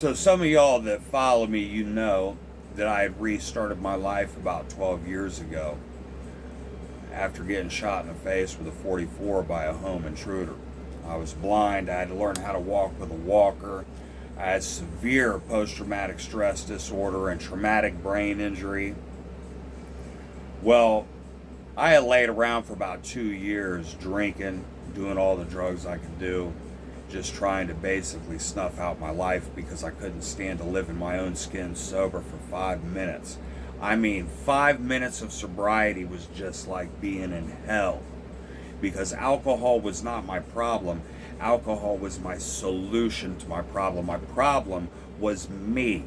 So some of y'all that follow me, you know that I had restarted my life about 12 years ago after getting shot in the face with a 44 by a home intruder. I was blind. I had to learn how to walk with a walker. I had severe post-traumatic stress disorder and traumatic brain injury. Well, I had laid around for about 2 years drinking, doing all the drugs I could do, just trying to basically snuff out my life because I couldn't stand to live in my own skin sober for 5 minutes. I mean, 5 minutes of sobriety was just like being in hell because alcohol was not my problem. Alcohol was my solution to my problem. My problem was me,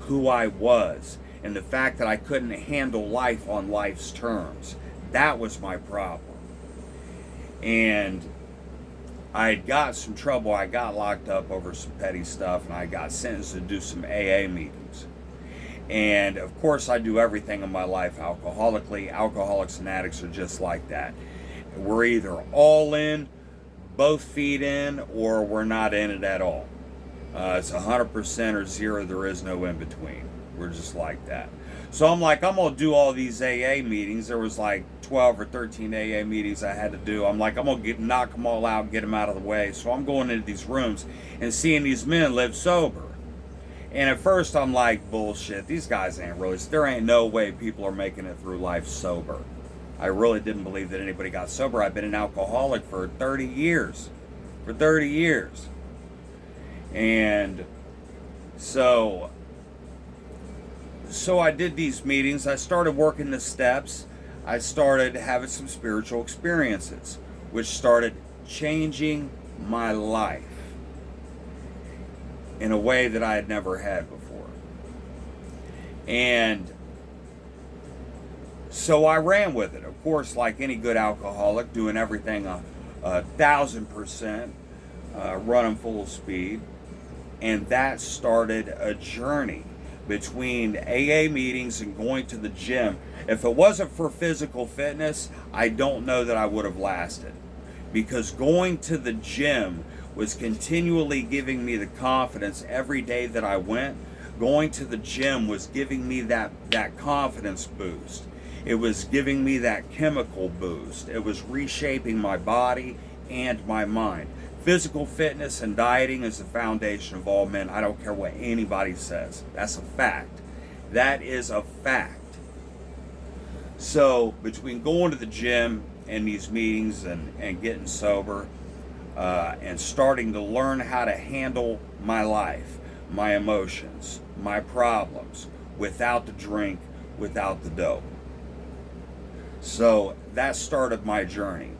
who I was, and the fact that I couldn't handle life on life's terms. That was my problem. And I had got some trouble. I got locked up over some petty stuff, and I got sentenced to do some AA meetings. And of course, I do everything in my life alcoholically. Alcoholics and addicts are just like that. We're either all in, both feet in, or we're not in it at all. It's 100% or zero. There is no in between. We're just like that. So I'm like, I'm going to do all these AA meetings. There was like 12 or 13 AA meetings I had to do. I'm like, I'm going to knock them all out, get them out of the way. So I'm going into these rooms and seeing these men live sober. And at first I'm like, bullshit, these guys ain't really, there ain't no way people are making it through life sober. I really didn't believe that anybody got sober. I've been an alcoholic for 30 years. For 30 years. And so I did these meetings. I started working the steps. I started having some spiritual experiences, which started changing my life in a way that I had never had before. And so I ran with it. Of course, like any good alcoholic, doing everything 1,000%, running full speed. And that started a journey between AA meetings and going to the gym. If it wasn't for physical fitness, I don't know that I would have lasted. Because going to the gym was continually giving me the confidence every day that I went. Going to the gym was giving me that confidence boost. It was giving me that chemical boost. It was reshaping my body and my mind. Physical fitness and dieting is the foundation of all men. I don't care what anybody says. That's a fact. That is a fact. So between going to the gym and these meetings and getting sober and starting to learn how to handle my life, my emotions, my problems without the drink, without the dope. So that started my journey.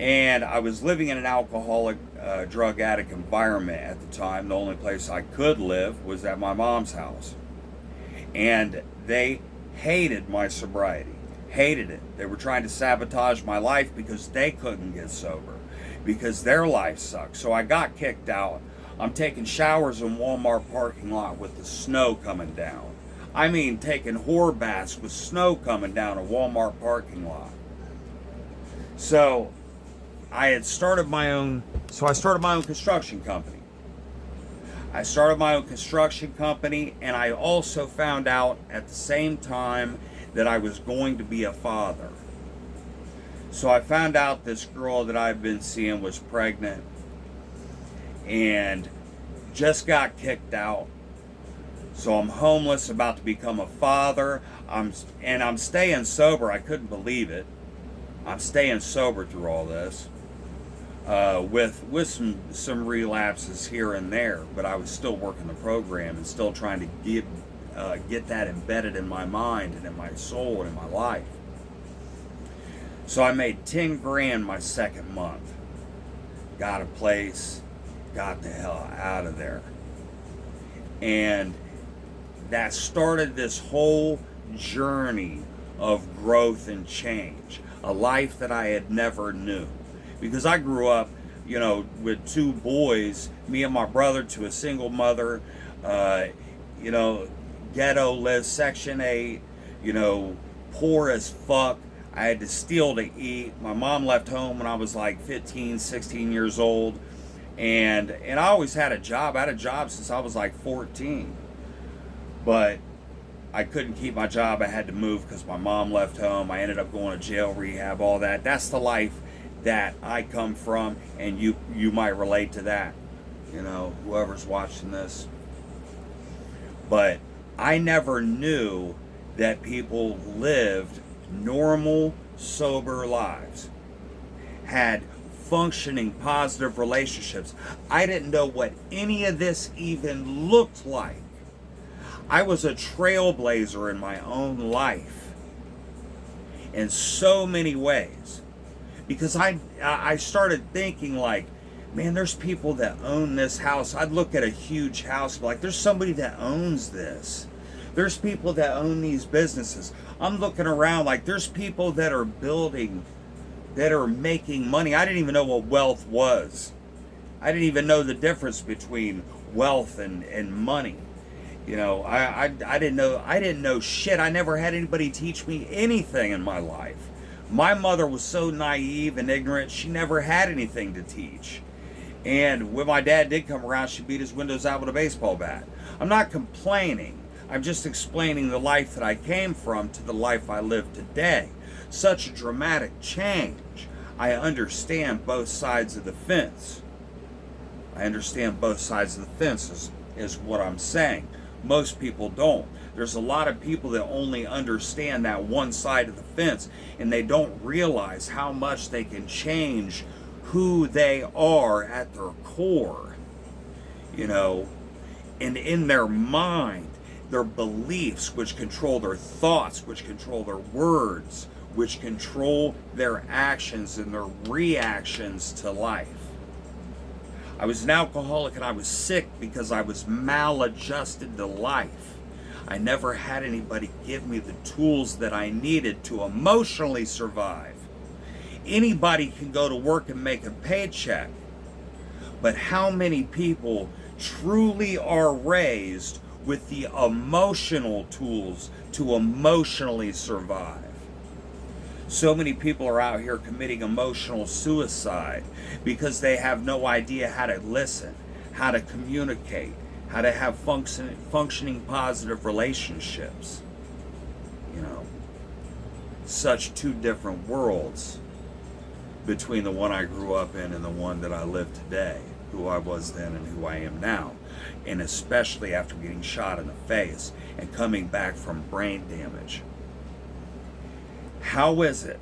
And I was living in an alcoholic, drug addict environment at the time. The only place I could live was at my mom's house. And they hated my sobriety. Hated it. They were trying to sabotage my life because they couldn't get sober. Because their life sucked. So I got kicked out. I'm taking showers in Walmart parking lot with the snow coming down. I mean, taking whore baths with snow coming down a Walmart parking lot. So I started my own construction company. I started my own construction company, and I also found out at the same time that I was going to be a father. So I found out this girl that I've been seeing was pregnant and just got kicked out. So I'm homeless, about to become a father. I'm staying sober. I couldn't believe it. I'm staying sober through all this. With some relapses here and there, but I was still working the program and still trying to get that embedded in my mind and in my soul and in my life. So I made 10 grand my second month. Got a place, got the hell out of there. And that started this whole journey of growth and change. A life that I had never knew. Because I grew up, with two boys, me and my brother, to a single mother, ghetto live, Section 8, poor as fuck. I had to steal to eat. My mom left home when I was like 15, 16 years old. And I always had a job. I had a job since I was like 14. But I couldn't keep my job. I had to move because my mom left home. I ended up going to jail, rehab, all that. That's the life that I come from, and you might relate to that, you know, whoever's watching this. But I never knew that people lived normal, sober lives, had functioning, positive relationships. I didn't know what any of this even looked like. I was a trailblazer in my own life in so many ways, because I started thinking like, man, there's people that own this house. I'd look at a huge house and be like, there's somebody that owns this. There's people that own these businesses. I'm looking around like there's people that are building, that are making money. I didn't even know what wealth was. I didn't even know the difference between wealth and money. You know, I didn't know shit. I never had anybody teach me anything in my life. My mother was so naive and ignorant, she never had anything to teach. And when my dad did come around, she beat his windows out with a baseball bat. I'm not complaining. I'm just explaining the life that I came from to the life I live today. Such a dramatic change. I understand both sides of the fence. I understand both sides of the fence is what I'm saying. Most people don't. There's a lot of people that only understand that one side of the fence, and they don't realize how much they can change who they are at their core, you know, and in their mind, their beliefs, which control their thoughts, which control their words, which control their actions and their reactions to life. I was an alcoholic and I was sick because I was maladjusted to life. I never had anybody give me the tools that I needed to emotionally survive. Anybody can go to work and make a paycheck, but how many people truly are raised with the emotional tools to emotionally survive? So many people are out here committing emotional suicide because they have no idea how to listen, how to communicate, how to have functioning positive relationships. You know, such two different worlds between the one I grew up in and the one that I live today, who I was then and who I am now. And especially after getting shot in the face and coming back from brain damage. How is it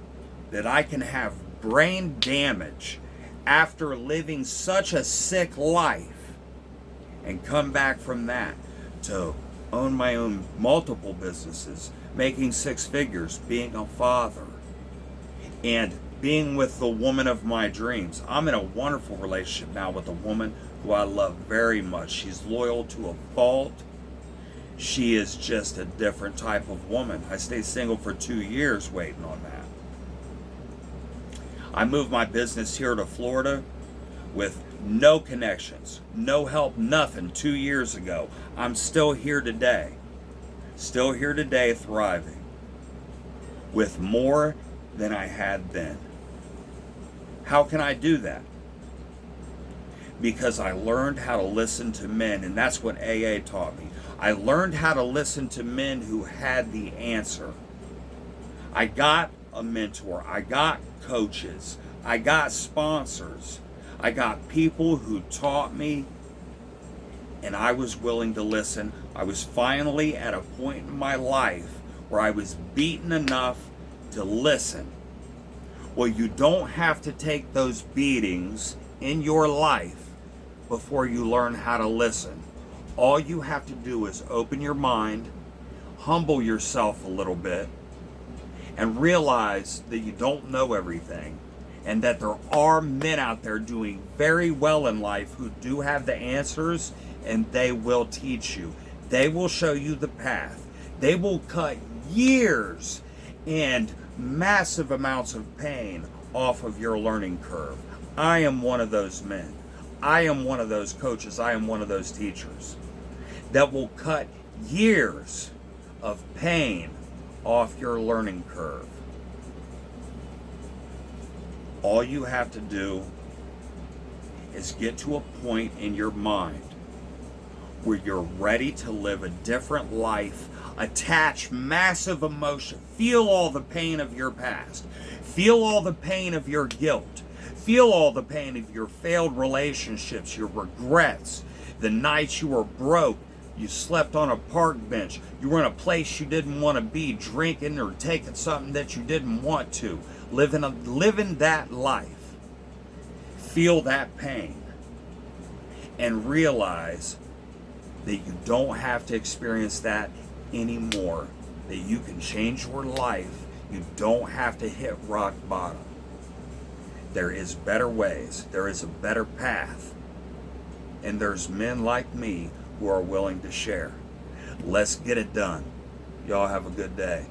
that I can have brain damage after living such a sick life and come back from that to own my own multiple businesses, making six figures, being a father, and being with the woman of my dreams? I'm in a wonderful relationship now with a woman who I love very much. She's loyal to a fault. She is just a different type of woman. I stayed single for 2 years waiting on that. I moved my business here to Florida with no connections, no help, nothing 2 years ago. I'm still here today. Still here today, thriving. With more than I had then. How can I do that? Because I learned how to listen to men, and that's what AA taught me. I learned how to listen to men who had the answer. I got a mentor. I got coaches. I got sponsors. I got people who taught me, and I was willing to listen. I was finally at a point in my life where I was beaten enough to listen. Well, you don't have to take those beatings in your life before you learn how to listen. All you have to do is open your mind, humble yourself a little bit, and realize that you don't know everything, and that there are men out there doing very well in life who do have the answers, and they will teach you. They will show you the path. They will cut years and massive amounts of pain off of your learning curve. I am one of those men. I am one of those coaches. I am one of those teachers that will cut years of pain off your learning curve. All you have to do is get to a point in your mind where you're ready to live a different life, attach massive emotion, feel all the pain of your past, feel all the pain of your guilt, feel all the pain of your failed relationships, your regrets, the nights you were broke, you slept on a park bench, you were in a place you didn't want to be, drinking or taking something that you didn't want to, living that life. Feel that pain and realize that you don't have to experience that anymore, that you can change your life. You don't have to hit rock bottom. There is better ways. There is a better path. And there's men like me who are willing to share. Let's get it done. Y'all have a good day.